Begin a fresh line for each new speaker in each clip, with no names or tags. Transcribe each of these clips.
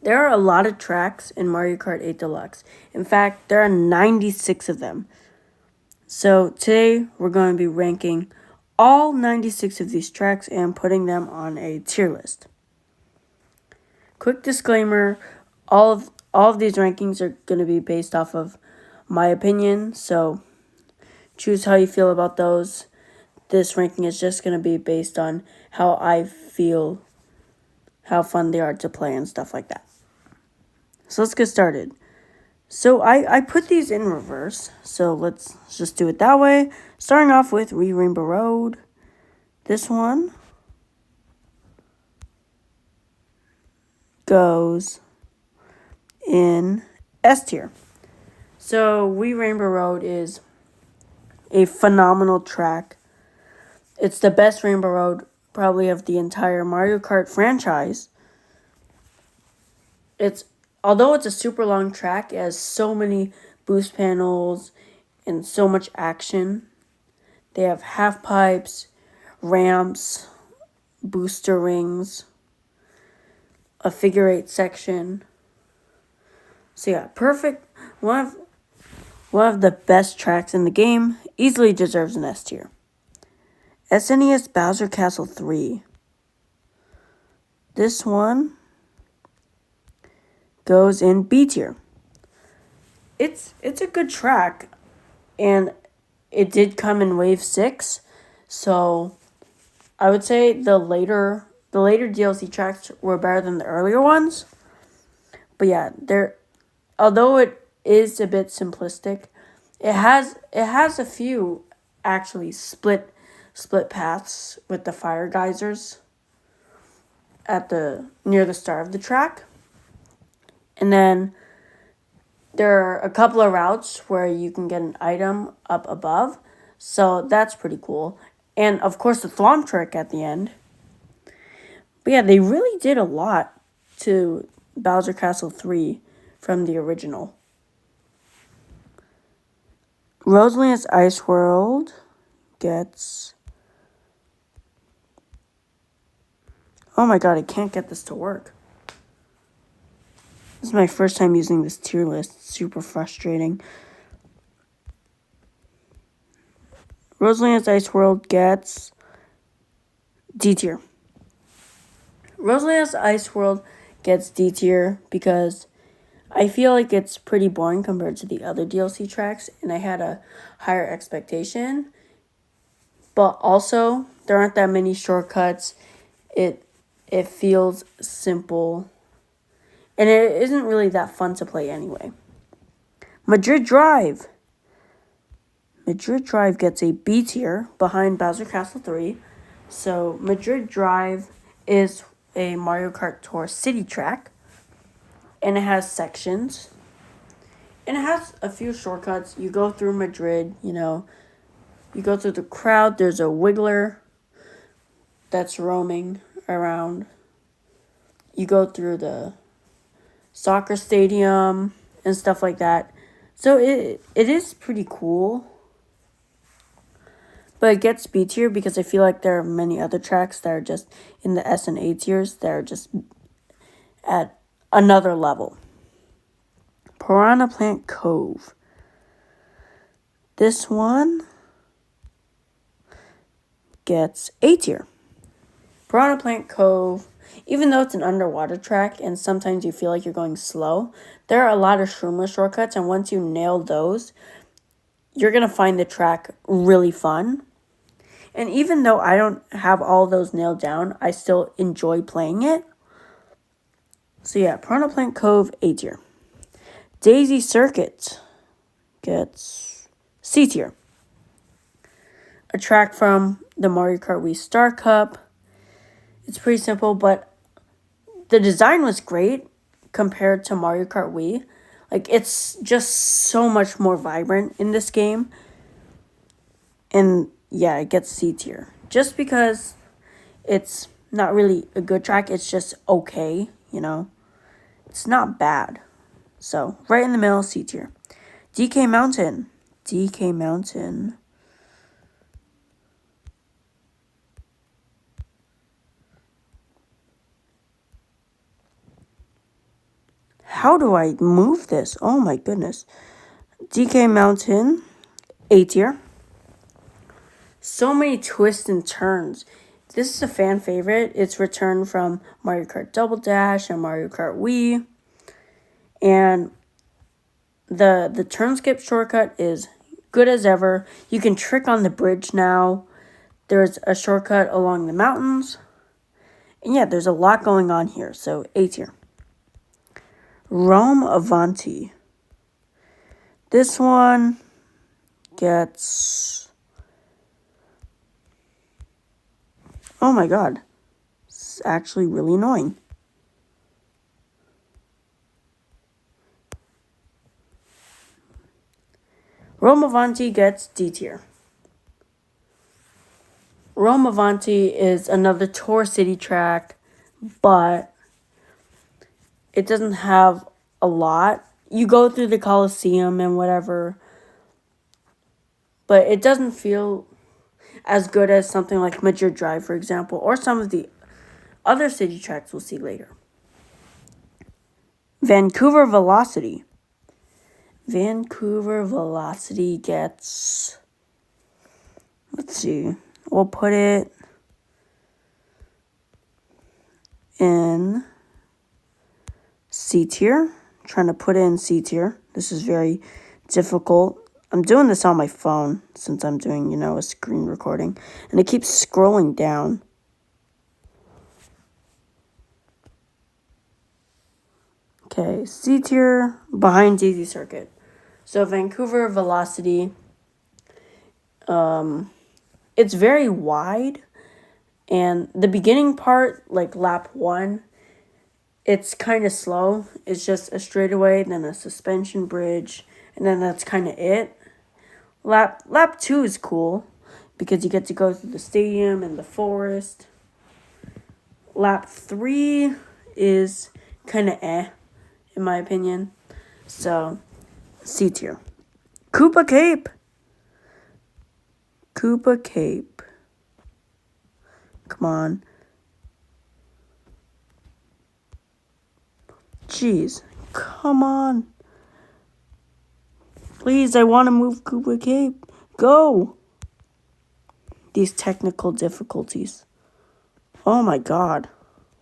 There are a lot of tracks in Mario Kart 8 Deluxe. In fact, there are 96 of them. So today we're going to be ranking all 96 of these tracks and putting them on a tier list. Quick disclaimer, all of these rankings are going to be based off of my opinion, so choose how you feel about those. This ranking is just going to be based on how I feel, how fun they are to play and stuff like that. So let's get started. So I put these in reverse, so let's just do it that way. Starting off with Rainbow Road. This one goes in S tier. So Rainbow Road is a phenomenal track. It's the best Rainbow Road probably of the entire Mario Kart franchise. Although it's a super long track, it has so many boost panels and so much action. They have half pipes, ramps, booster rings, a figure eight section. So yeah, perfect. One of the best tracks in the game. Easily deserves an S tier. SNES Bowser Castle 3. This one goes in B tier. It's a good track, and it did come in Wave 6, so I would say the later DLC tracks were better than the earlier ones. But yeah, although it is a bit simplistic, it has a few actually split paths with the fire geysers near the start of the track. And then there are a couple of routes where you can get an item up above. So that's pretty cool. And of course the Thwomp trick at the end. But yeah, they really did a lot to Bowser Castle 3 from the original. Rosalina's Ice World gets... Oh my god, I can't get this to work. This is my first time using this tier list. It's super frustrating. Rosalina's Ice World gets D tier. Rosalina's Ice World gets D tier because I feel like it's pretty boring compared to the other DLC tracks, and I had a higher expectation. But also, there aren't that many shortcuts. It feels simple. And it isn't really that fun to play anyway. Madrid Drive. Madrid Drive gets a B tier behind Bowser Castle 3. So Madrid Drive is a Mario Kart Tour city track. And it has sections. And it has a few shortcuts. You go through Madrid, you go through the crowd. There's a wiggler that's roaming around. You go through the soccer stadium and stuff like that. So it is pretty cool. But it gets B tier because I feel like there are many other tracks that are just in the S and A tiers that are just at another level. Piranha Plant Cove. This one gets A tier. Piranha Plant Cove, even though it's an underwater track and sometimes you feel like you're going slow, there are a lot of Shroomer shortcuts, and once you nail those, you're going to find the track really fun. And even though I don't have all those nailed down, I still enjoy playing it. So yeah, Piranha Plant Cove, A tier. Daisy Circuit gets C tier. A track from the Mario Kart Wii Star Cup. It's pretty simple, but the design was great compared to Mario Kart Wii. Like, it's just so much more vibrant in this game. And yeah, it gets C tier. Just because it's not really a good track, it's just okay, It's not bad. So, right in the middle, C tier. DK Mountain. DK Mountain. How do I move this? Oh my goodness. DK Mountain, A tier. So many twists and turns. This is a fan favorite. It's returned from Mario Kart Double Dash and Mario Kart Wii. And the turn skip shortcut is good as ever. You can trick on the bridge now. There's a shortcut along the mountains. And yeah, there's a lot going on here. So A tier. Rome Avanti. This one gets... Oh my god. It's actually really annoying. Rome Avanti gets D tier. Rome Avanti is another tour city track, but it doesn't have a lot. You go through the Coliseum and whatever, but it doesn't feel as good as something like Madrid Drive, for example, or some of the other city tracks we'll see later. Vancouver Velocity. Vancouver Velocity gets... Let's see. We'll put it in C tier. Trying to put it in C tier. This is very difficult. I'm doing this on my phone since I'm doing, a screen recording. And it keeps scrolling down. Okay, C tier behind Daisy Circuit. So Vancouver Velocity, it's very wide. And the beginning part, like lap 1, it's kind of slow. It's just a straightaway, then a suspension bridge, and then that's kind of it. Lap 2 is cool because you get to go through the stadium and the forest. Lap 3 is kind of in my opinion. So, C tier. Koopa Cape. Koopa Cape. Come on. Jeez. Come on. Please, I want to move Koopa Cape. Go. These technical difficulties. Oh my god.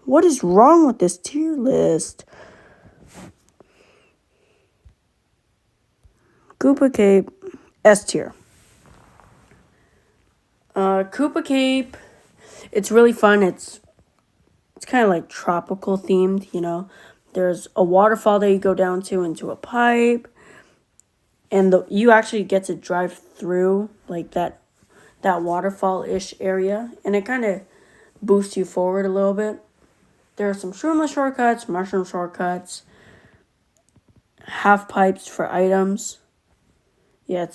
What is wrong with this tier list? Koopa Cape, S tier. Koopa Cape, it's really fun. It's kind of like tropical themed, There's a waterfall that you go down to into a pipe. And you actually get to drive through like that waterfall-ish area. And it kind of boosts you forward a little bit. There are some shroomless shortcuts, mushroom shortcuts, half pipes for items. Yeah,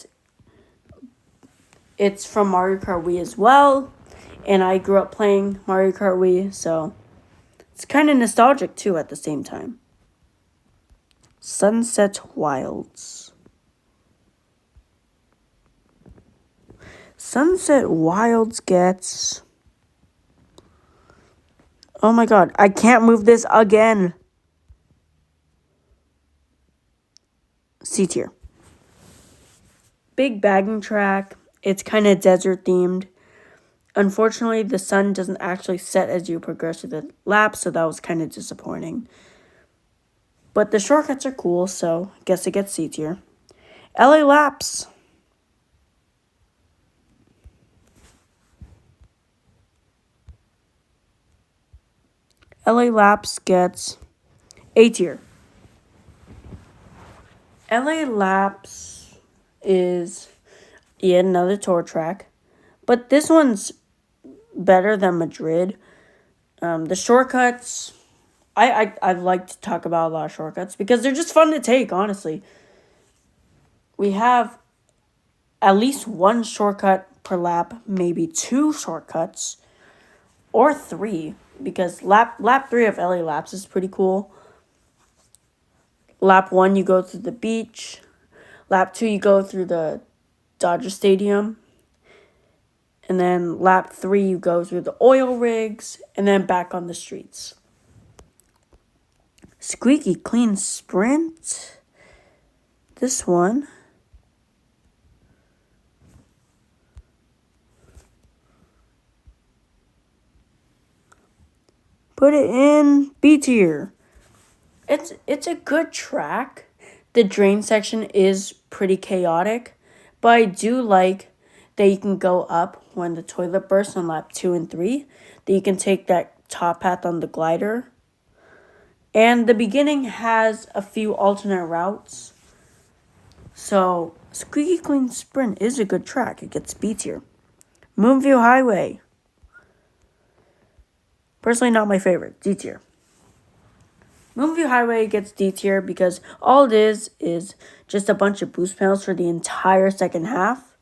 it's from Mario Kart Wii as well. And I grew up playing Mario Kart Wii, so it's kind of nostalgic too at the same time. Sunset Wilds. Sunset Wilds gets... Oh my god, I can't move this again. C tier. Big bagging track. It's kind of desert themed. Unfortunately, the sun doesn't actually set as you progress through the laps, so that was kind of disappointing. But the shortcuts are cool, so I guess it gets C tier. LA Laps. LA Laps gets A tier. LA Laps is yet another tour track, but this one's better than Madrid. The shortcuts, I'd like to talk about a lot of shortcuts because they're just fun to take, honestly. We have at least one shortcut per lap, maybe 2 shortcuts, or 3, because lap 3 of LA Laps is pretty cool. Lap 1, you go through the beach. Lap 2, you go through the Dodger Stadium. And then lap 3, you go through the oil rigs. And then back on the streets. Squeaky Clean Sprint. This one. Put it in B tier. It's a good track. The drain section is pretty chaotic, but I do like that you can go up when the toilet bursts on lap 2 and 3. That you can take that top path on the glider. And the beginning has a few alternate routes. So, Squeaky Clean Sprint is a good track. It gets B tier. Moonview Highway. Personally, not my favorite. D tier. Moonview Highway gets D tier because all it is just a bunch of boost panels for the entire second half.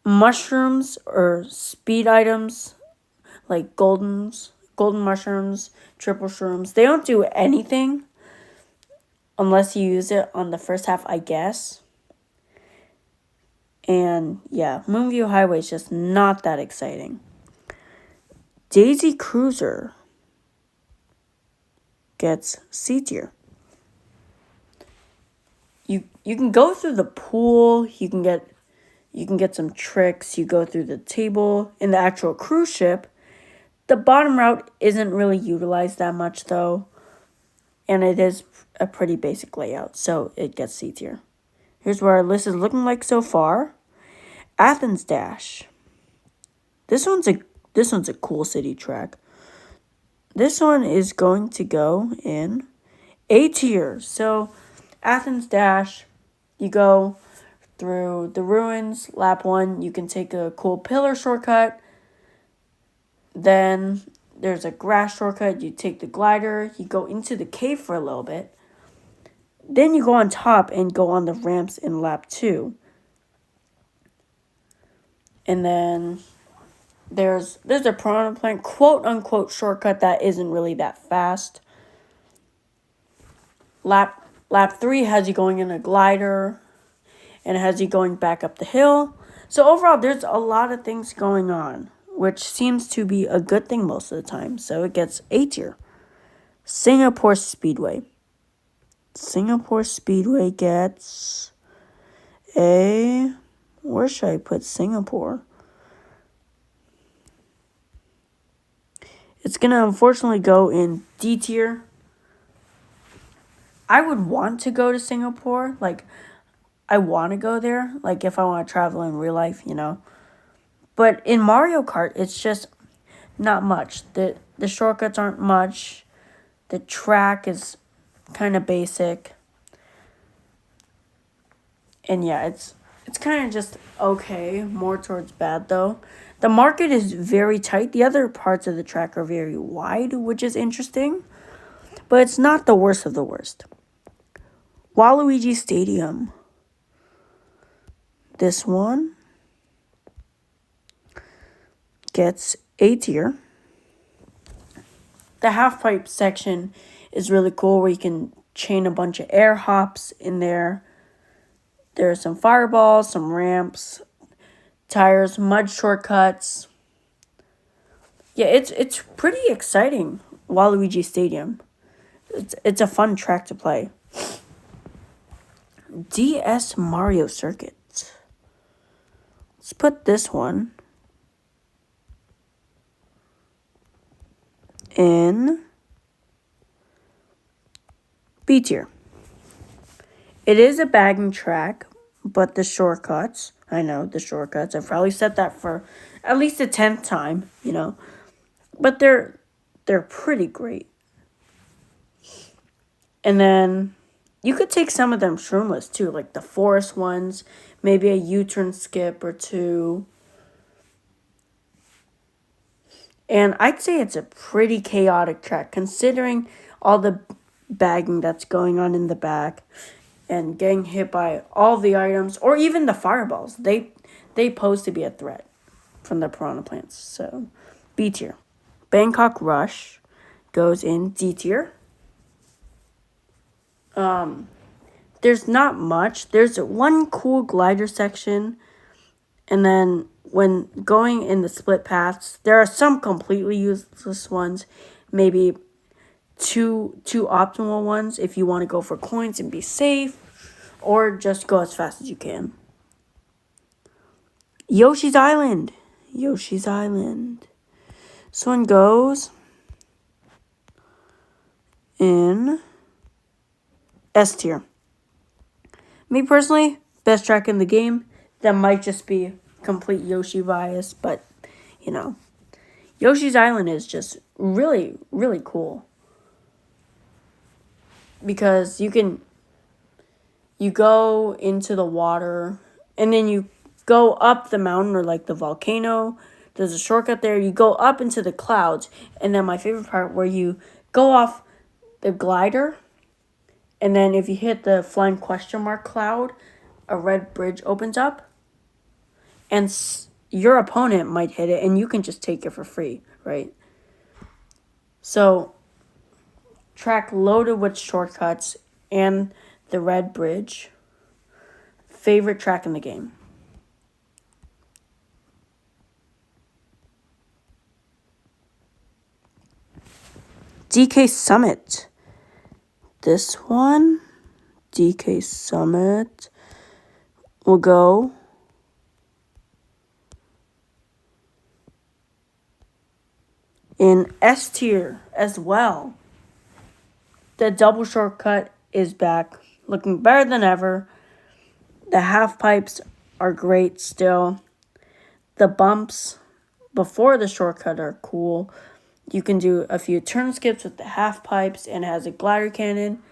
Mushrooms or speed items like golden mushrooms, triple shrooms. They don't do anything unless you use it on the first half, I guess. And yeah, Moonview Highway is just not that exciting. Daisy Cruiser gets C tier. You can go through the pool, you can get some tricks, you go through the table. In the actual cruise ship, the bottom route isn't really utilized that much though, and it is a pretty basic layout, so it gets C tier. Here's what our list is looking like so far. Athens Dash. This one's a cool city track. This one is going to go in A tier. So, Athens Dash, you go through the ruins. Lap 1, you can take a cool pillar shortcut. Then there's a grass shortcut. You take the glider. You go into the cave for a little bit. Then you go on top and go on the ramps in lap 2. And then there's a piranha plant quote-unquote shortcut that isn't really that fast. Lap 3 has you going in a glider and it has you going back up the hill. So overall, there's a lot of things going on, which seems to be a good thing most of the time. So it gets A tier. Singapore Speedway. Singapore Speedway gets a... Where should I put Singapore? It's going to unfortunately go in D tier. I would want to go to Singapore. Like, I want to go there. Like, if I want to travel in real life, you know. But in Mario Kart, it's just not much. The shortcuts aren't much. The track is kind of basic. And yeah, it's kind of just okay. More towards bad, though. The market is very tight. The other parts of the track are very wide, which is interesting. But it's not the worst of the worst. Waluigi Stadium. This one gets A tier. The half pipe section is really cool where you can chain a bunch of air hops in there. There are some fireballs, some ramps, tires, mud shortcuts. Yeah, it's pretty exciting, Waluigi Stadium. It's a fun track to play. DS Mario Circuit. Let's put this one in B tier. It is a bagging track, but the shortcuts, I know, the shortcuts, I've probably said that for at least the 10th time, you know, but they're pretty great. And then you could take some of them shroomless too, like the forest ones, maybe a U-turn skip or two. And I'd say it's a pretty chaotic track considering all the bagging that's going on in the back and getting hit by all the items or even the fireballs. They pose to be a threat from the piranha plants. So, B tier. Bangkok Rush goes in D tier. There's not much. There's one cool glider section, and then when going in the split paths, there are some completely useless ones. Maybe two optimal ones if you want to go for coins and be safe, or just go as fast as you can. Yoshi's Island. Yoshi's Island. This one goes in S tier. Me personally, best track in the game. That might just be complete Yoshi bias, but you know, Yoshi's Island is just really, really cool. Because you go into the water and then you go up the mountain or like the volcano. There's a shortcut there. You go up into the clouds, and then my favorite part where you go off the glider, and then if you hit the flying question mark cloud, a red bridge opens up, and your opponent might hit it, and you can just take it for free, right? So, track loaded with shortcuts and the red bridge. Favorite track in the game. DK Summit. This one, DK Summit, will go in S tier as well. The double shortcut is back, looking better than ever. The half pipes are great still. The bumps before the shortcut are cool. You can do a few turn skips with the half pipes, and it has a glider cannon.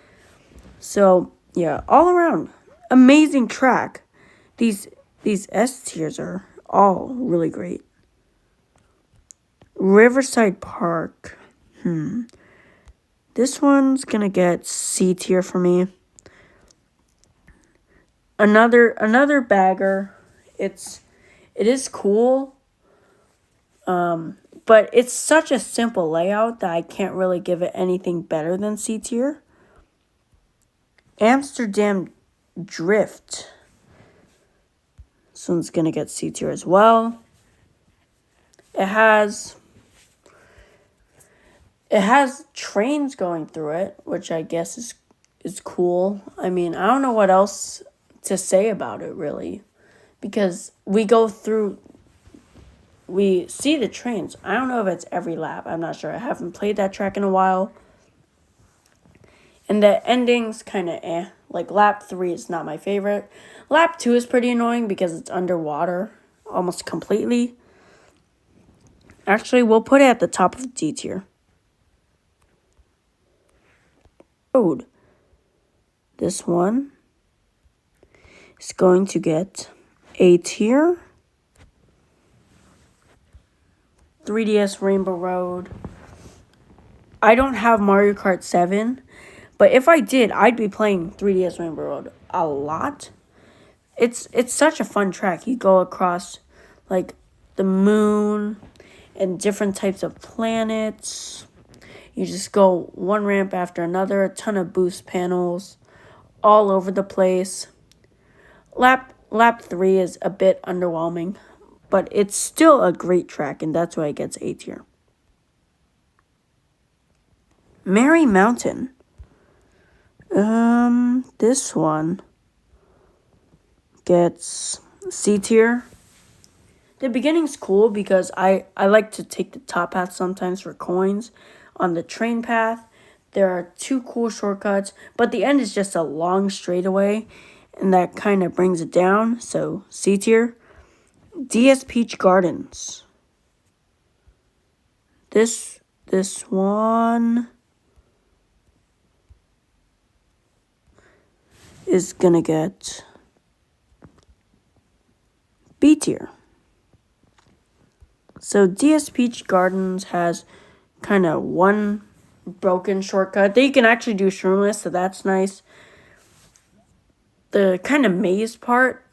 So, yeah, all around, amazing track. These S tiers are all really great. Riverside Park. This one's gonna get C tier for me. Another bagger. It is cool. But it's such a simple layout that I can't really give it anything better than C tier. Amsterdam Drift. This one's going to get C tier as well. It has trains going through it, which I guess is cool. I mean, I don't know what else to say about it, really. Because we see the trains. I don't know if it's every lap. I'm not sure. I haven't played that track in a while. And the ending's kind of eh. Like, lap 3 is not my favorite. Lap 2 is pretty annoying because it's underwater almost completely. Actually, we'll put it at the top of D tier. Road. This one is going to get A tier. 3DS Rainbow Road. I don't have Mario Kart 7, but if I did, I'd be playing 3DS Rainbow Road a lot. It's such a fun track. You go across like the moon and different types of planets. You just go one ramp after another, a ton of boost panels all over the place. Lap 3 is a bit underwhelming, but it's still a great track, and that's why it gets A tier. Merry Mountain. This one gets C tier. The beginning's cool because I like to take the top path sometimes for coins. On the train path, there are 2 cool shortcuts, but the end is just a long straightaway, and that kind of brings it down, so C tier. DS Peach Gardens. This one is gonna get B tier. So DS Peach Gardens has kind of one broken shortcut. They can actually do shroomless, so that's nice. The kind of maze part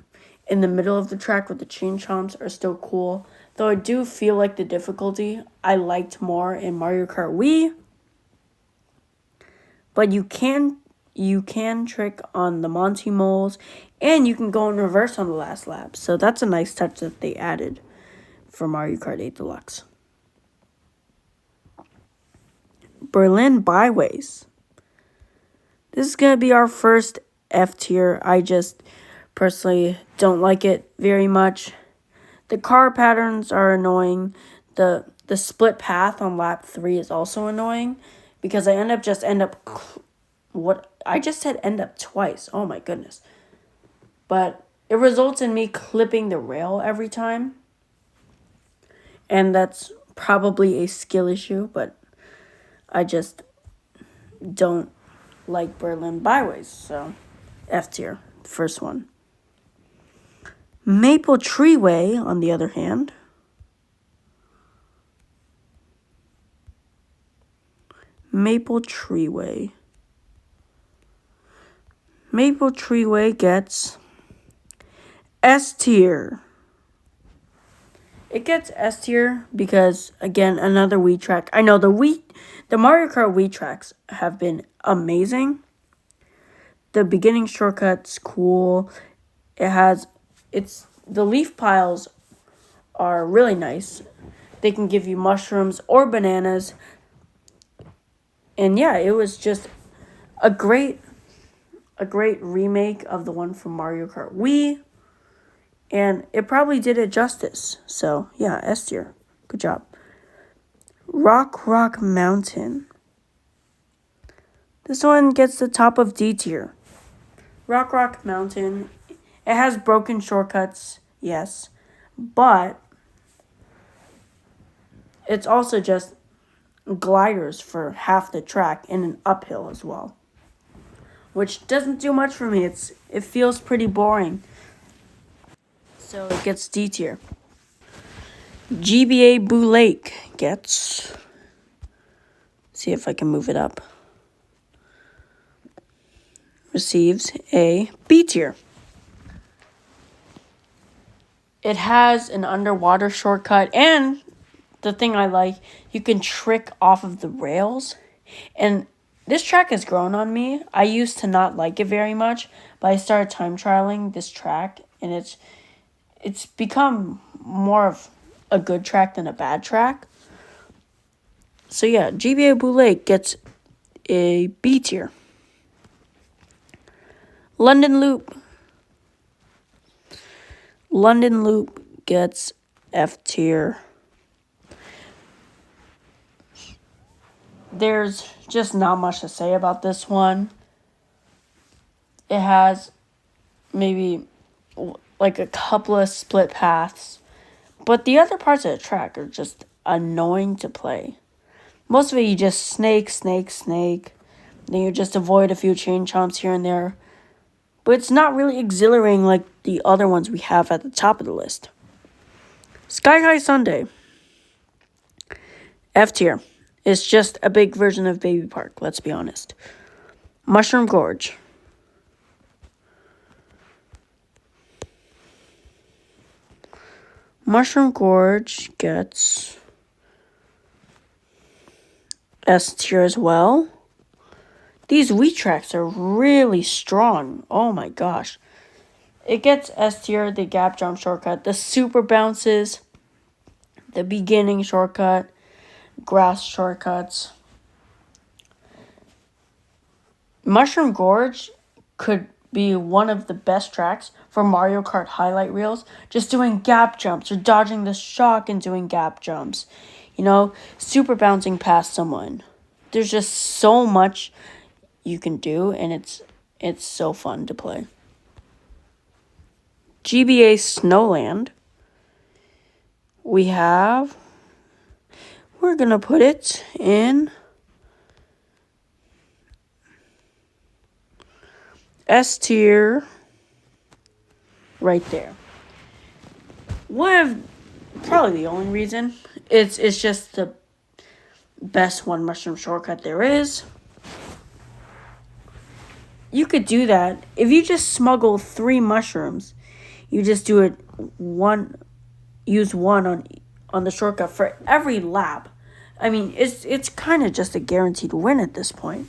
in the middle of the track with the chain chomps are still cool. Though I do feel like the difficulty I liked more in Mario Kart Wii. But you can trick on the Monty moles, and you can go in reverse on the last lap. So that's a nice touch that they added for Mario Kart 8 Deluxe. Berlin Byways. This is going to be our first F tier. I just personally don't like it very much. The car patterns are annoying. The split path on lap 3 is also annoying because I end up I just said end up twice. Oh my goodness. But it results in me clipping the rail every time. And that's probably a skill issue, but I just don't like Berlin Byways. So F tier, first one. Maple Treeway, on the other hand. Maple Treeway. Maple Treeway gets S tier. It gets S tier because, again, another Wii track. I know the Mario Kart Wii tracks have been amazing. The beginning shortcut's cool. The leaf piles are really nice. They can give you mushrooms or bananas. And yeah, it was just a great remake of the one from Mario Kart Wii. And it probably did it justice. So, yeah, S tier. Good job. Rock Mountain. This one gets the top of D tier. Rock Mountain. It has broken shortcuts, yes. But it's also just gliders for half the track and an uphill as well. Which doesn't do much for me. It feels pretty boring. So it gets D tier. GBA Boo Lake gets... See if I can move it up. Receives a B tier. It has an underwater shortcut, and the thing I like, you can trick off of the rails. And this track has grown on me. I used to not like it very much, but I started time trialing this track, and it's become more of a good track than a bad track. So yeah, GBA Boo Lake gets a B tier. London Loop gets F tier. There's just not much to say about this one. It has maybe like a couple of split paths, but the other parts of the track are just annoying to play. Most of it you just snake. Then you just avoid a few chain chomps here and there. But it's not really exhilarating like the other ones we have at the top of the list. Sky High Sunday. F tier. It's just a big version of Baby Park, let's be honest. Mushroom Gorge. Mushroom Gorge gets S tier as well. These Wii tracks are really strong. Oh my gosh. It gets S tier, the gap jump shortcut, the super bounces, the beginning shortcut, grass shortcuts. Mushroom Gorge could be one of the best tracks for Mario Kart highlight reels. Just doing gap jumps or dodging the shock and doing gap jumps. You know, super bouncing past someone. There's just so much you can do, and it's so fun to play. GBA Snowland. We're going to put it in S tier right there. Probably the only reason. It's just the best one mushroom shortcut there is. You could do that. If you just smuggle 3 mushrooms, you just do it use one on the shortcut for every lap. I mean, it's kind of just a guaranteed win at this point.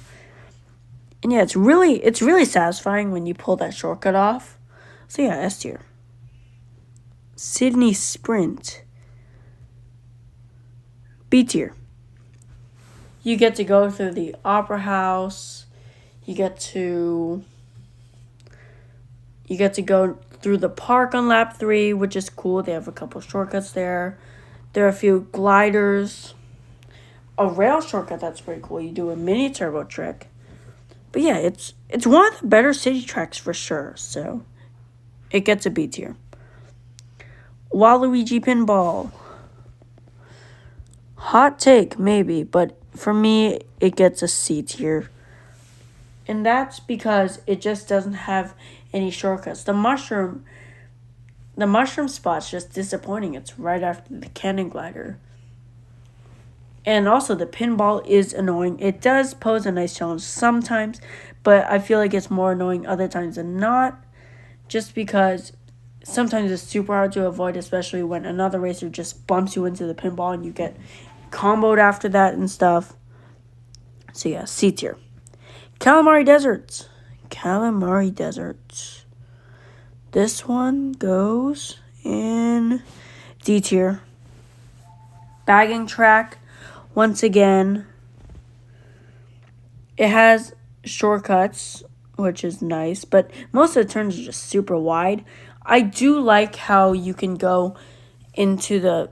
And yeah, it's really satisfying when you pull that shortcut off. So yeah, S tier. Sydney Sprint. B tier. You get to go through the Opera House. You get to go through the park on lap 3, which is cool. They have a couple shortcuts there. There are a few gliders. A rail shortcut that's pretty cool. You do a mini turbo trick. But yeah, it's one of the better city tracks for sure. So it gets a B tier. Waluigi Pinball. Hot take, maybe, but for me, it gets a C tier. And that's because it just doesn't have any shortcuts. The mushroom spot's just disappointing. It's right after the cannon glider. And also, the pinball is annoying. It does pose a nice challenge sometimes, but I feel like it's more annoying other times than not. Just because sometimes it's super hard to avoid, especially when another racer just bumps you into the pinball and you get comboed after that and stuff. So yeah, C tier. Calamari Deserts. This one goes in D tier. Bagging track. Once again, it has shortcuts, which is nice, but most of the turns are just super wide. I do like how you can go into the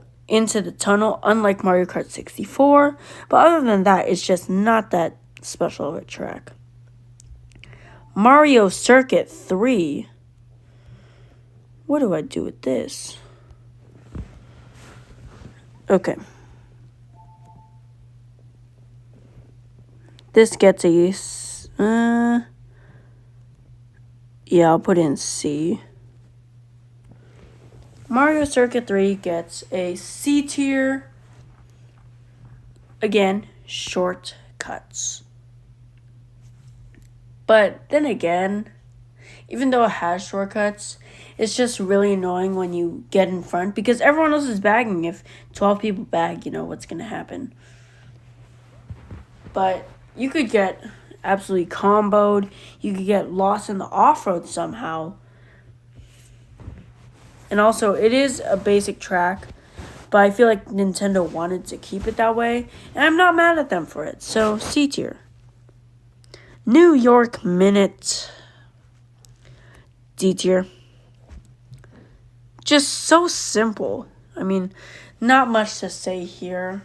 tunnel, unlike Mario Kart 64, but other than that, it's just not that special of a track. Mario Circuit 3. What do I do with this? Okay. This gets a, yeah, I'll put in C. Mario Circuit 3 gets a C tier. Again, shortcuts. But then again, even though it has shortcuts, it's just really annoying when you get in front because everyone else is bagging. If 12 people bag, you know what's going to happen. But you could get absolutely comboed. You could get lost in the off-road somehow. And also, it is a basic track, but I feel like Nintendo wanted to keep it that way, and I'm not mad at them for it. So, C tier. New York Minute. D tier. Just so simple. I mean, not much to say here.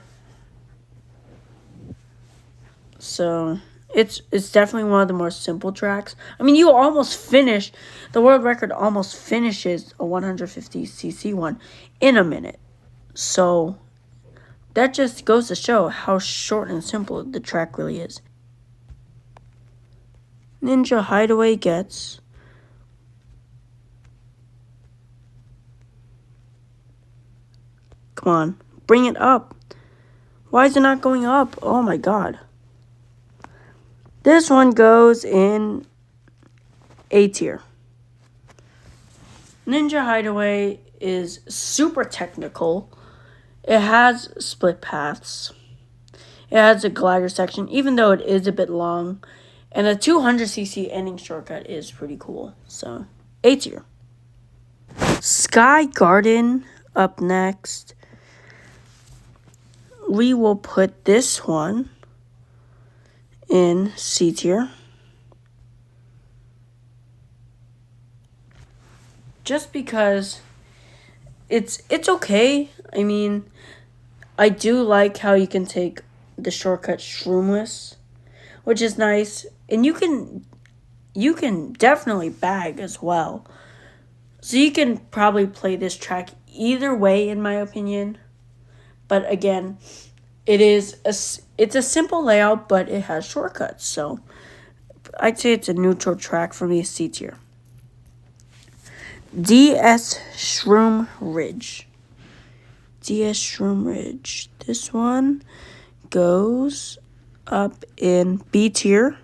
So, it's definitely one of the more simple tracks. I mean, you almost finish, the world record almost finishes a 150cc one in a minute. So, that just goes to show how short and simple the track really is. Ninja Hideaway gets come on, bring it up. Why is it not going up? Oh my god. This one goes in A tier. Ninja Hideaway is super technical. It has split paths. It has a glider section, even though it is a bit long. And the 200cc ending shortcut is pretty cool. So, A tier. Sky Garden up next. We will put this one in C tier. Just because it's okay. I mean, I do like how you can take the shortcut shroomless, which is nice. And you can definitely bag as well. So you can probably play this track either way, in my opinion. But again, it's a simple layout, but it has shortcuts. So I'd say it's a neutral track for me, C tier. DS Shroom Ridge. This one goes up in B tier.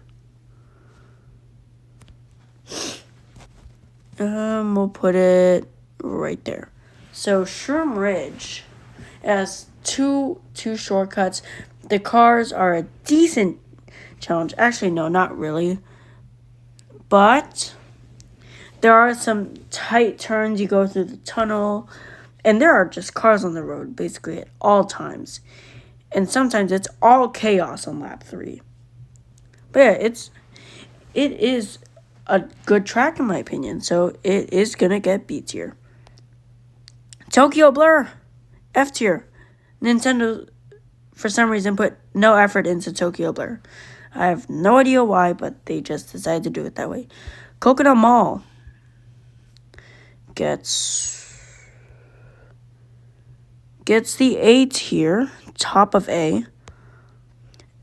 We'll put it right there. So Shroom Ridge has two shortcuts. The cars are a decent challenge. Actually, no, not really. But there are some tight turns. You go through the tunnel, and there are just cars on the road basically at all times. And sometimes it's all chaos on lap 3. But yeah, it is a good track in my opinion, so it is gonna get B tier. Tokyo Blur, F tier. Nintendo, for some reason, put no effort into Tokyo Blur. I have no idea why, but they just decided to do it that way. Coconut Mall gets the A tier, top of A.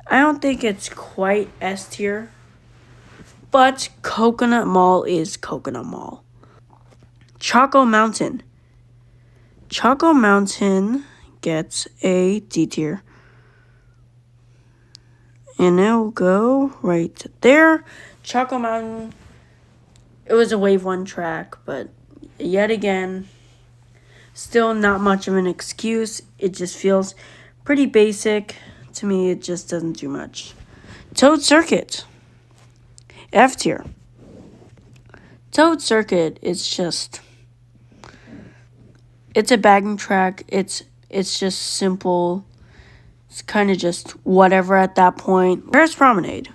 I don't think it's quite S tier, but Coconut Mall is Coconut Mall. Choco Mountain. Choco Mountain gets a D tier. And it'll go right there. Choco Mountain, it was a Wave 1 track, but yet again, still not much of an excuse. It just feels pretty basic. To me, it just doesn't do much. Toad Circuit, F tier. Toad Circuit is just, it's a bagging track. It's just simple. It's kind of just whatever at that point. Paris Promenade.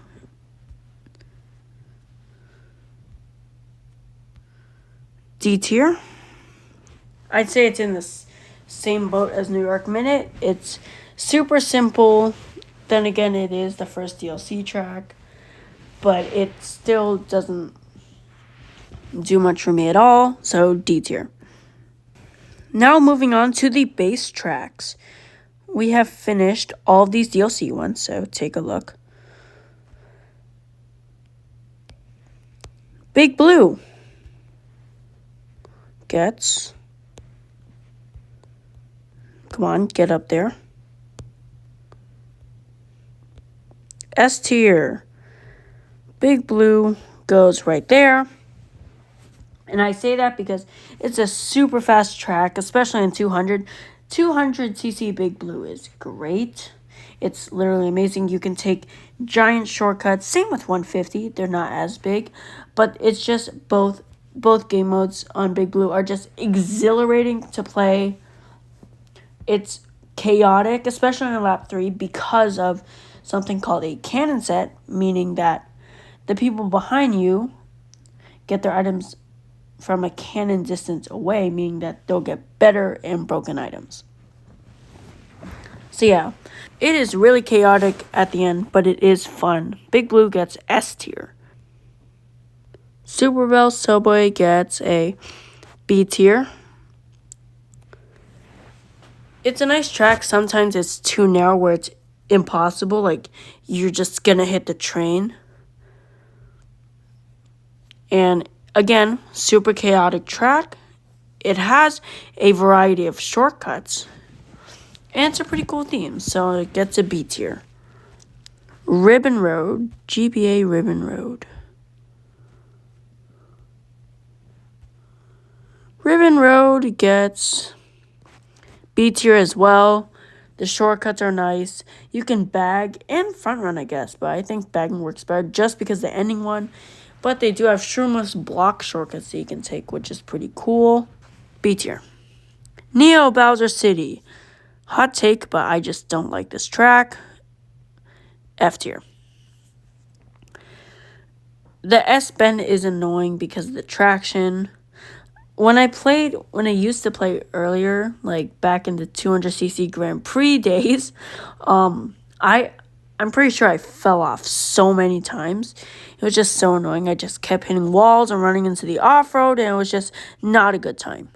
D tier. I'd say it's in the same boat as New York Minute. It's super simple. Then again, it is the first DLC track. But it still doesn't do much for me at all. So D tier. Now moving on to the base tracks. We have finished all of these DLC ones, so take a look. Big Blue gets, come on, get up there. S tier. Big Blue goes right there. And I say that because it's a super fast track, especially in 200. 200cc Big Blue is great. It's literally amazing. You can take giant shortcuts. Same with 150. They're not as big. But it's just both game modes on Big Blue are just exhilarating to play. It's chaotic, especially on lap 3, because of something called a cannon set, meaning that the people behind you get their items from a cannon distance away, meaning that they'll get better and broken items. So yeah, it is really chaotic at the end, but it is fun. Big Blue gets S tier. Super Bell Subway gets a B tier. It's a nice track. Sometimes it's too narrow where it's impossible. Like, you're just gonna hit the train. And again, super chaotic track. It has a variety of shortcuts. And it's a pretty cool theme, so it gets a B tier. Ribbon Road, GBA Ribbon Road. Ribbon Road gets B tier as well. The shortcuts are nice. You can bag and front run, I guess, but I think bagging works better just because the ending one. But they do have shroomless block shortcuts that you can take, which is pretty cool. B tier. Neo Bowser City. Hot take, but I just don't like this track. F tier. The S-bend is annoying because of the traction. When I used to play earlier, like back in the 200cc Grand Prix days, I'm pretty sure I fell off so many times. It was just so annoying. I just kept hitting walls and running into the off-road, and it was just not a good time.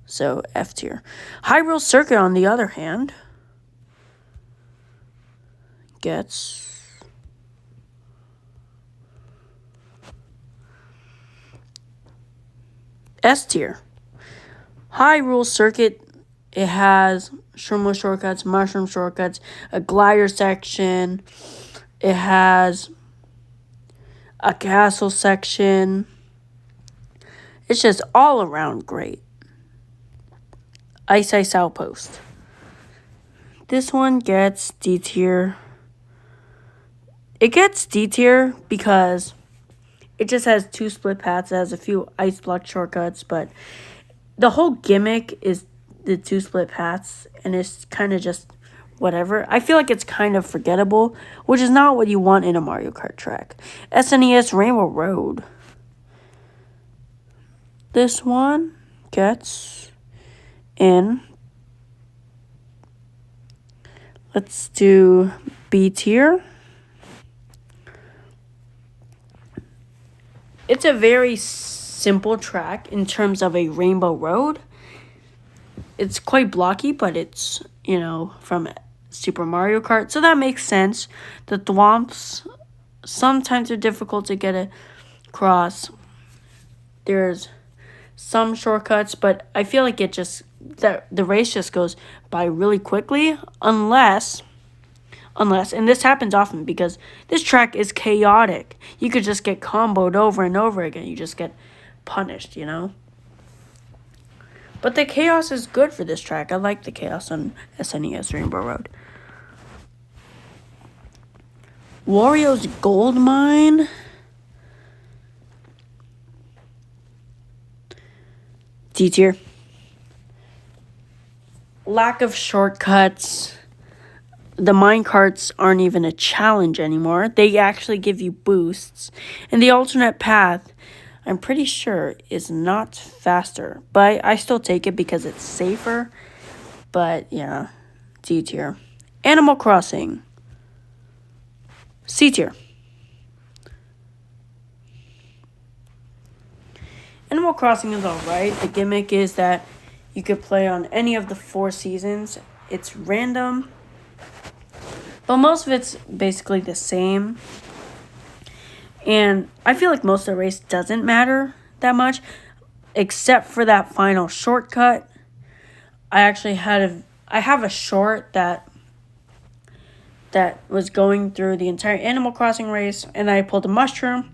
So, F tier. Hyrule Circuit, on the other hand, gets S tier. Hyrule Circuit, it has shroomless shortcuts, mushroom shortcuts, a glider section. It has a castle section. It's just all around great. Ice Outpost. This one gets D tier. It gets D tier because it just has 2 split paths. It has a few ice block shortcuts, but the whole gimmick is the 2 split paths, and it's kind of just whatever. I feel like it's kind of forgettable, which is not what you want in a Mario Kart track. SNES Rainbow Road. This one gets in. Let's do B tier. It's a very simple track in terms of a Rainbow Road. It's quite blocky, but it's, from Super Mario Kart. So that makes sense. The thwomps sometimes are difficult to get across. There's some shortcuts, but I feel like the race just goes by really quickly unless, and this happens often because this track is chaotic. You could just get comboed over and over again. You just get punished, But the chaos is good for this track. I like the chaos on SNES Rainbow Road. Wario's Gold Mine. D tier. Lack of shortcuts. The minecarts aren't even a challenge anymore. They actually give you boosts. And the alternate path, I'm pretty sure, is not faster. But I still take it because it's safer. But yeah, D tier. Animal Crossing. C tier. Animal Crossing is alright. The gimmick is that you could play on any of the 4 seasons. It's random. But most of it's basically the same. And I feel like most of the race doesn't matter that much, except for that final shortcut. I have a short that was going through the entire Animal Crossing race, and I pulled a mushroom,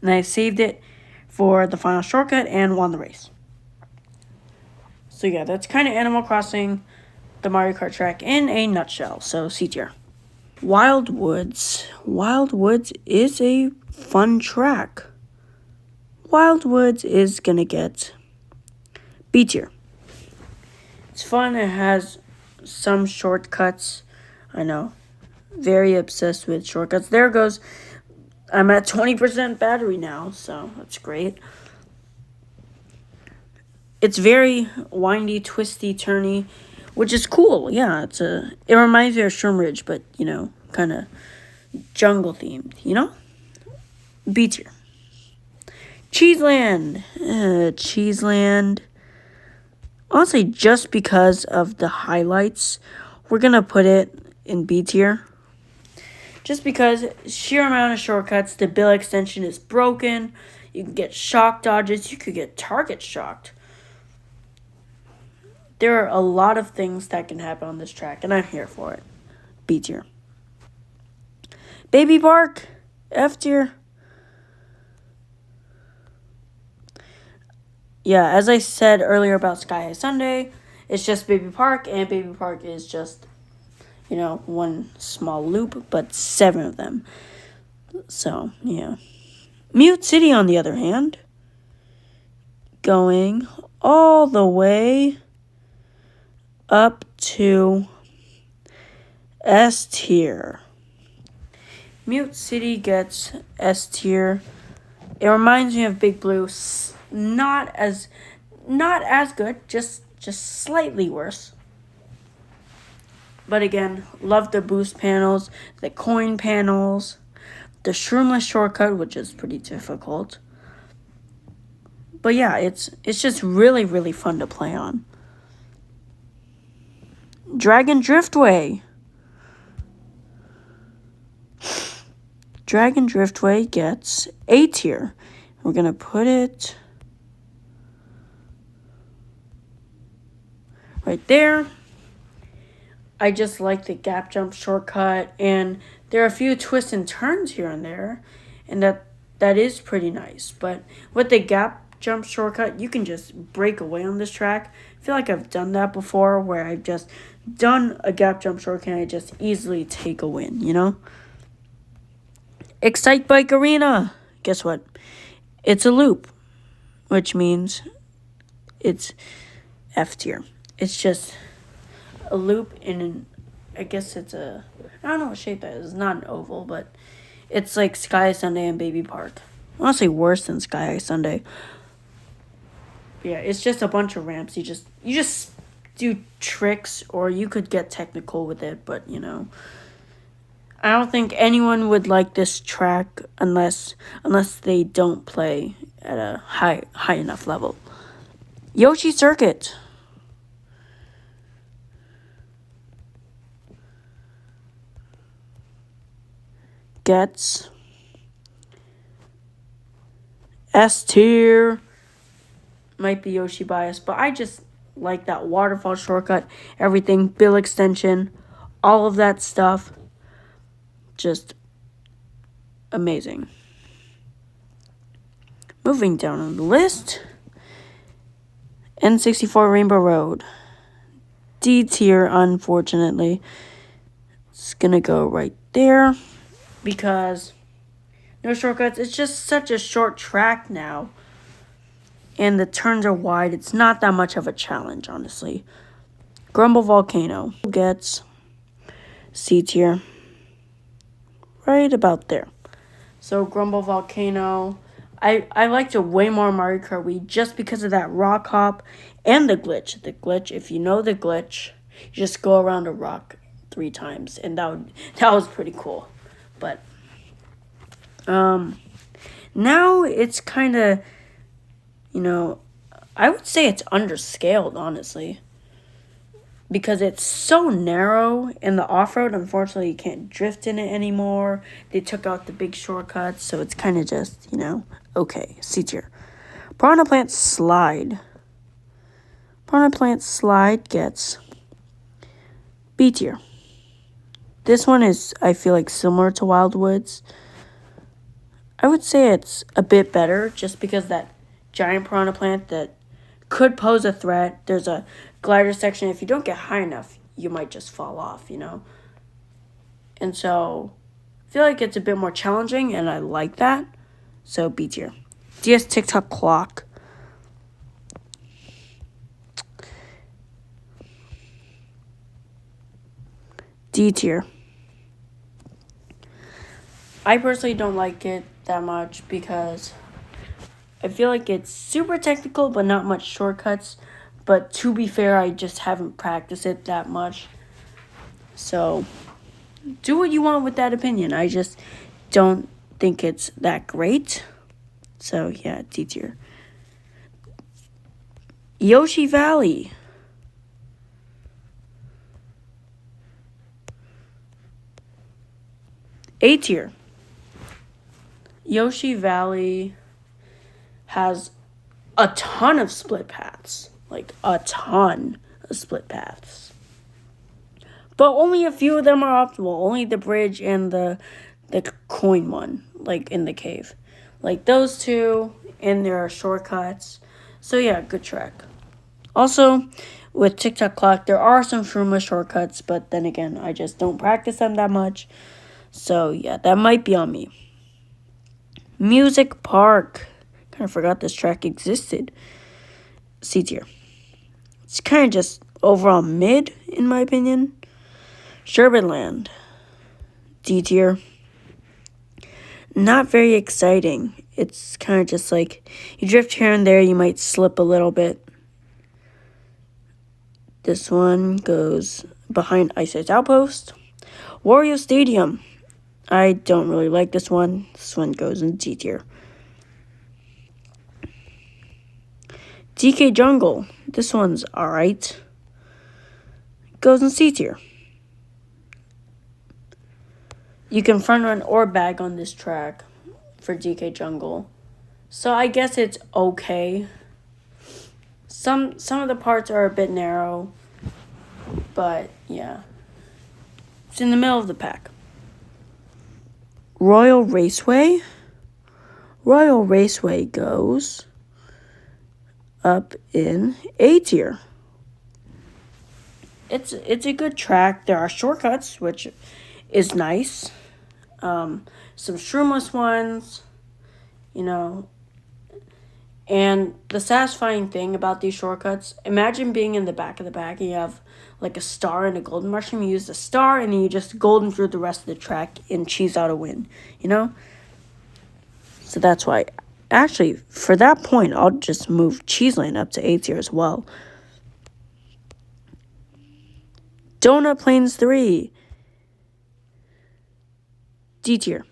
and I saved it for the final shortcut and won the race. So yeah, that's kind of Animal Crossing, the Mario Kart track in a nutshell. So C tier. Wild Woods. Wild Woods is a fun track. Wild Woods is gonna get B tier. It's fun. It has some shortcuts. I know. Very obsessed with shortcuts. There goes. I'm at 20% battery now, so that's great. It's very windy, twisty, turny, which is cool. Yeah, it reminds me of Shroom Ridge, but, kind of jungle themed, B tier. Cheeseland. Cheeseland. Honestly, just because of the highlights, we're going to put it in B tier. Just because sheer amount of shortcuts, the bill extension is broken. You can get shock dodges. You could get target shocked. There are a lot of things that can happen on this track, and I'm here for it. B tier. Baby Park. F tier. Yeah, as I said earlier about Sky High Sunday, it's just Baby Park, and Baby Park is just, one small loop, but 7 of them. So, yeah. Mute City, on the other hand, going all the way up to S tier. Mute City gets S tier. It reminds me of Big Blue. Not as good, just slightly worse. But again, love the boost panels, the coin panels, the shroomless shortcut, which is pretty difficult. But yeah, it's just really, really fun to play on. Dragon Driftway. Dragon Driftway gets A tier. We're going to put it right there. I just like the gap jump shortcut, and there are a few twists and turns here and there, and that is pretty nice. But with the gap jump shortcut, you can just break away on this track. I feel like I've done that before, where I've just done a gap jump shortcut and I just easily take a win, Excite Bike Arena. Guess what? It's a loop, which means it's F tier. It's just a loop in I guess it's I don't know what shape that is. It's not an oval, but it's like Sky Sunday and Baby Park. Honestly, worse than Sky Sunday. Yeah, it's just a bunch of ramps. You just do tricks, or you could get technical with it, but I don't think anyone would like this track unless they don't play at a high enough level. Yoshi Circuit. Gets S tier. Might be Yoshi bias, but I just like that waterfall shortcut, everything, bill extension, all of that stuff. Just amazing. Moving down on the list, N64 Rainbow Road. D tier, unfortunately. It's gonna go right there because no shortcuts. It's just such a short track now. And the turns are wide. It's not that much of a challenge, honestly. Grumble Volcano gets C tier. Right about there. So Grumble Volcano. I liked it way more Mario Kart Wii just because of that rock hop and the glitch. The glitch, if you know the glitch, you just go around a rock 3 times. And that was pretty cool. But now it's kind of, I would say it's underscaled, honestly. Because it's so narrow, and the off-road, unfortunately, you can't drift in it anymore. They took out the big shortcuts, so it's kind of just, okay, C tier. Piranha Plant Slide. Piranha Plant Slide gets B tier. This one is, I feel like, similar to Wildwoods. I would say it's a bit better, just because that giant piranha plant that could pose a threat. There's a glider section. If you don't get high enough, you might just fall off, And so I feel like it's a bit more challenging, and I like that. So B tier. DS TikTok Clock. D tier. I personally don't like it that much because I feel like it's super technical, but not much shortcuts. But to be fair, I just haven't practiced it that much. So do what you want with that opinion. I just don't think it's that great. So yeah, D tier. Yoshi Valley. A tier. Yoshi Valley has a ton of split paths. Like, a ton of split paths. But only a few of them are optimal. Only the bridge and the coin one, like in the cave. Like those two, and there are shortcuts. So yeah, good track. Also, with TikTok Clock, there are some Shroomer shortcuts, but then again, I just don't practice them that much. So yeah, that might be on me. Music Park. Kind of forgot this track existed. C tier. It's kind of just overall mid, in my opinion. Sherbetland. D tier. Not very exciting. It's kind of just like you drift here and there, you might slip a little bit. This one goes behind Ice Ice Outpost. Wario Stadium. I don't really like this one. This one goes in D tier. DK Jungle. This one's alright. Goes in C tier. You can front run or bag on this track for DK Jungle. So I guess it's okay. Some of the parts are a bit narrow, but yeah. It's in the middle of the pack. Royal Raceway. Royal Raceway goes up in A tier. It's a good track. There are shortcuts, which is nice. Some shroomless ones, And the satisfying thing about these shortcuts, imagine being in the back of the bag and you have like a star and a golden mushroom. You use the star and then you just golden through the rest of the track and cheese out a win, you know? So that's why, actually, for that point, I'll just move Cheeseland up to A tier as well. Donut Plains 3. D tier.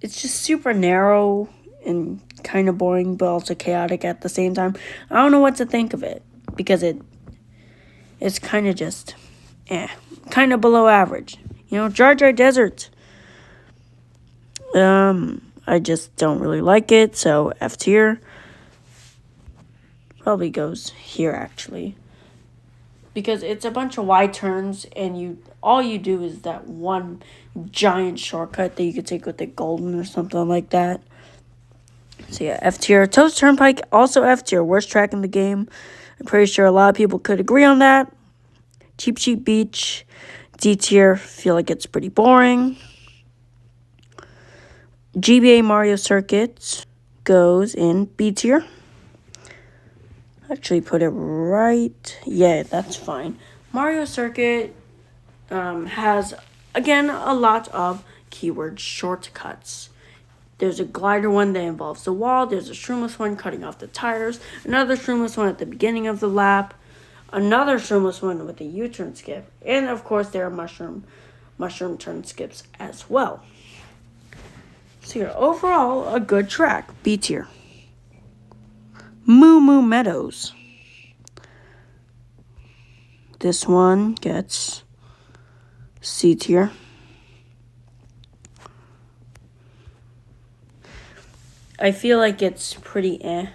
It's just super narrow and kind of boring, but also chaotic at the same time. I don't know what to think of it because it's kind of just, kind of below average. You know, Jar Jar Desert. I just don't really like it, so F tier. Probably goes here actually. Because it's a bunch of wide turns and all you do is that one giant shortcut that you could take with the golden or something like that. So yeah, F tier. Toast Turnpike, also F tier. Worst track in the game. I'm pretty sure a lot of people could agree on that. Cheap Cheap Beach, D tier. Feel like it's pretty boring. GBA Mario Circuit goes in B tier. Actually put it right. Yeah, that's fine. Mario Circuit has, again, a lot of keyword shortcuts. There's a glider one that involves the wall. There's a shroomless one cutting off the tires. Another shroomless one at the beginning of the lap. Another shroomless one with a U-turn skip. And, of course, there are mushroom turn skips as well. So, yeah, overall, a good track. B tier. Moo Moo Meadows. This one gets C tier. I feel like it's pretty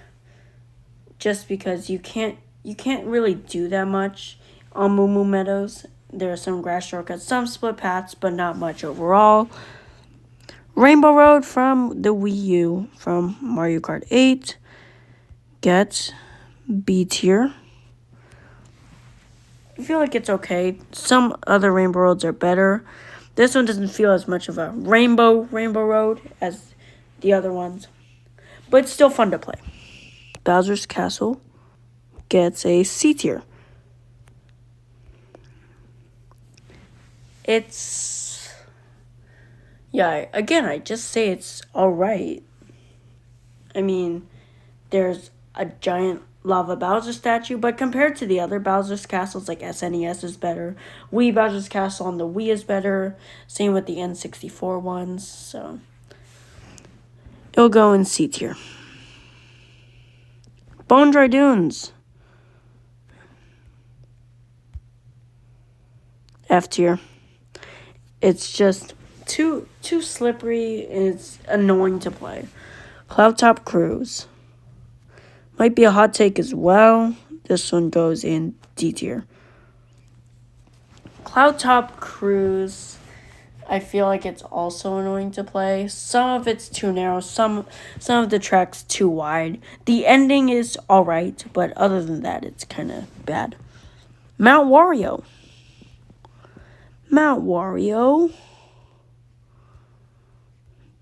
just because you can't really do that much on Moo Moo Meadows. There are some grass shortcuts, some split paths, but not much overall. Rainbow Road from the Wii U from Mario Kart 8 gets B tier. I feel like it's okay. Some other Rainbow Roads are better. This one doesn't feel as much of a rainbow road as the other ones. But it's still fun to play. Bowser's Castle gets a C tier. Again, I just say it's alright. I mean, there's a giant lava Bowser statue, but compared to the other Bowser's Castles, like SNES is better. Wii Bowser's Castle on the Wii is better. Same with the N64 ones, so it'll go in C tier. Bone Dry Dunes. F tier. It's just too slippery and it's annoying to play. Cloud Top Cruise. Might be a hot take as well. This one goes in D tier. Cloud Top Cruise, I feel like it's also annoying to play. Some of it's too narrow, some of the tracks too wide. The ending is alright, but other than that, it's kind of bad. Mount Wario.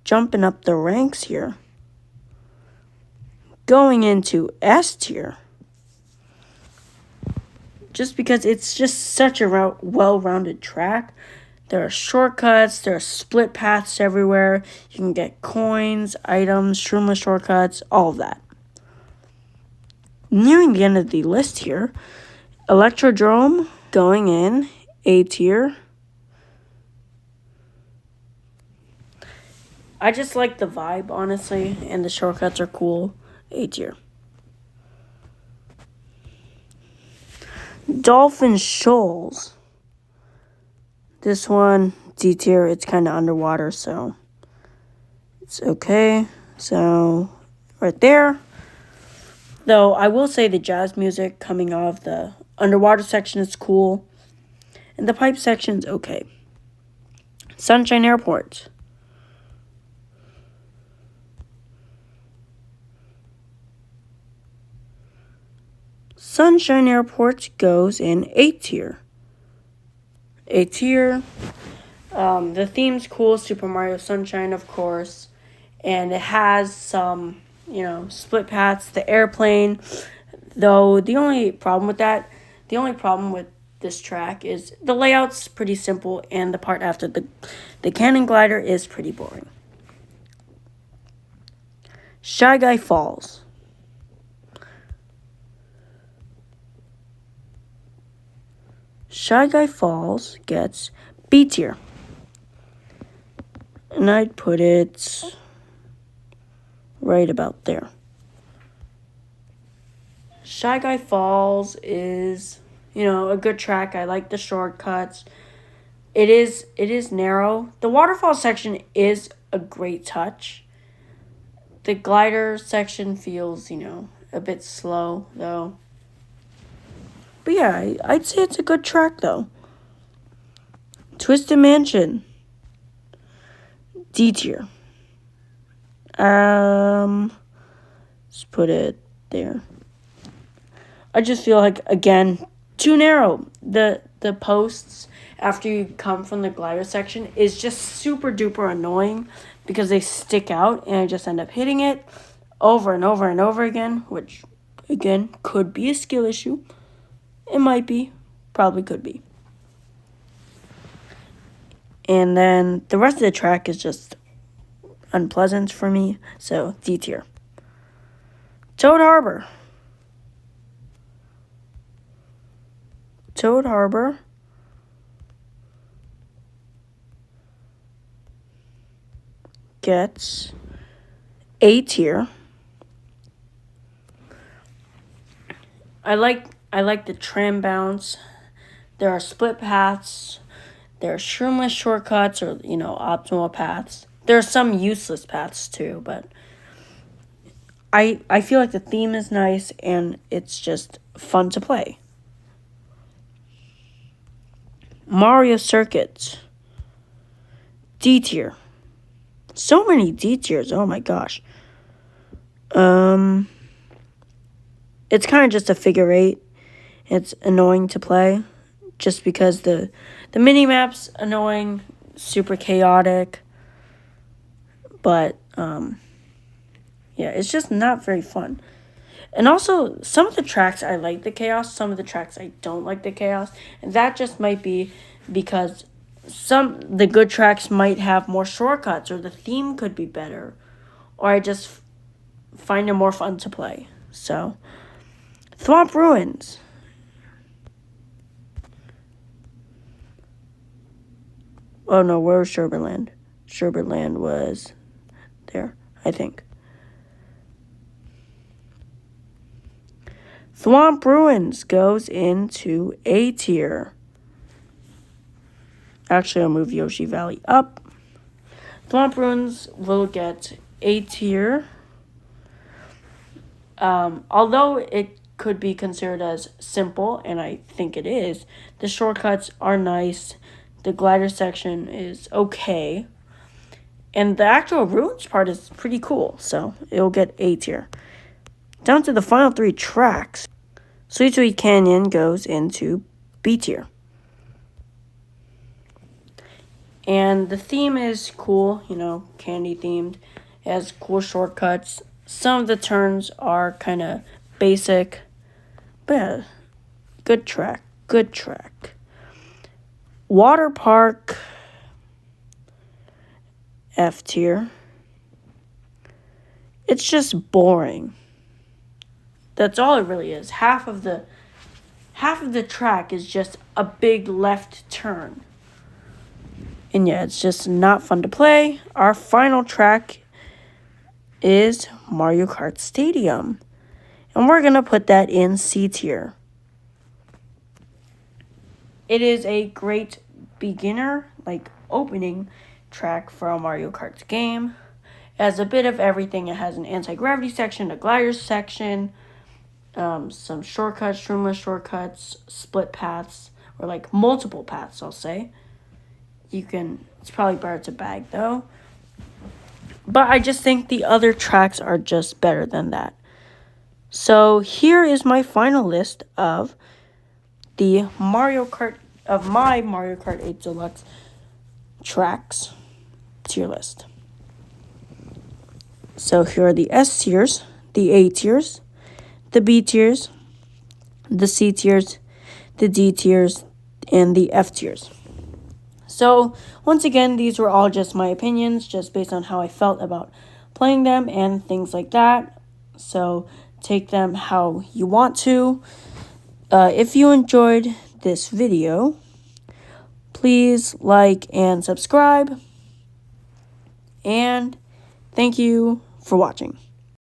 Jumping up the ranks here. Going into S tier. Just because it's just such a well-rounded track. There are shortcuts, there are split paths everywhere. You can get coins, items, shroomless shortcuts, all of that. Nearing the end of the list here, Electrodrome going in A tier. I just like the vibe, honestly, and the shortcuts are cool. A tier. Dolphin Shoals. This one, D tier. It's kind of underwater, so it's okay. So, right there. Though, I will say the jazz music coming off the underwater section is cool. And the pipe section's okay. Sunshine Airport. Sunshine Airport goes in A tier. A tier. The theme's cool. Super Mario Sunshine, of course. And it has some split paths, the airplane. Though the only problem with this track is the layout's pretty simple, and the part after the cannon glider is pretty boring. Shy Guy Falls. Shy Guy Falls gets B tier. And I'd put it right about there. Shy Guy Falls is, a good track. I like the shortcuts. It is narrow. The waterfall section is a great touch. The glider section feels, a bit slow, though. But yeah, I'd say it's a good track, though. Twisted Mansion. D tier. Let's put it there. I just feel like, again, too narrow. The posts after you come from the glider section is just super duper annoying because they stick out, and I just end up hitting it over and over and over again, which, again, could be a skill issue. It might be. Probably could be. And then the rest of the track is just unpleasant for me, so D tier. Toad Harbor. Toad Harbor gets A tier. I like the tram bounce. There are split paths. There are shroomless shortcuts or, optimal paths. There are some useless paths too, but I feel like the theme is nice and it's just fun to play. Mario Circuits. D tier. So many D tiers, oh my gosh. It's kind of just a figure eight. It's annoying to play just because the mini-map's annoying, super chaotic. But, yeah, it's just not very fun. And also, some of the tracks I like the chaos, some of the tracks I don't like the chaos. And that just might be because the good tracks might have more shortcuts, or the theme could be better. Or I just find it more fun to play. So, Thwomp Ruins. Oh no, where was Sherbetland? Sherbetland was there, I think. Thwomp Ruins goes into A tier. Actually, I'll move Yoshi Valley up. Thwomp Ruins will get A tier. Although it could be considered as simple, and I think it is, the shortcuts are nice. The glider section is okay. And the actual ruins part is pretty cool, so it'll get A tier. Down to the final three tracks. Sweet Sweet Canyon goes into B tier. And the theme is cool, candy themed. It has cool shortcuts. Some of the turns are kind of basic. But yeah, good track. Water Park, F tier. It's just boring. That's all it really is. Half of the track is just a big left turn. And yeah, it's just not fun to play. Our final track is Mario Kart Stadium. And we're going to put that in C tier. It is a great beginner, opening track for a Mario Kart game. It has a bit of everything. It has an anti-gravity section, a glider section, some shortcuts, shroomless shortcuts, split paths, or multiple paths, I'll say. It's probably better to bag though. But I just think the other tracks are just better than that. So here is my final list of my Mario Kart 8 Deluxe tracks tier list. So here are the S tiers, the A tiers, the B tiers, the C tiers, the D tiers, and the F tiers. So once again, these were all just my opinions, just based on how I felt about playing them and things like that. So take them how you want to. If you enjoyed this video, please like and subscribe. And thank you for watching.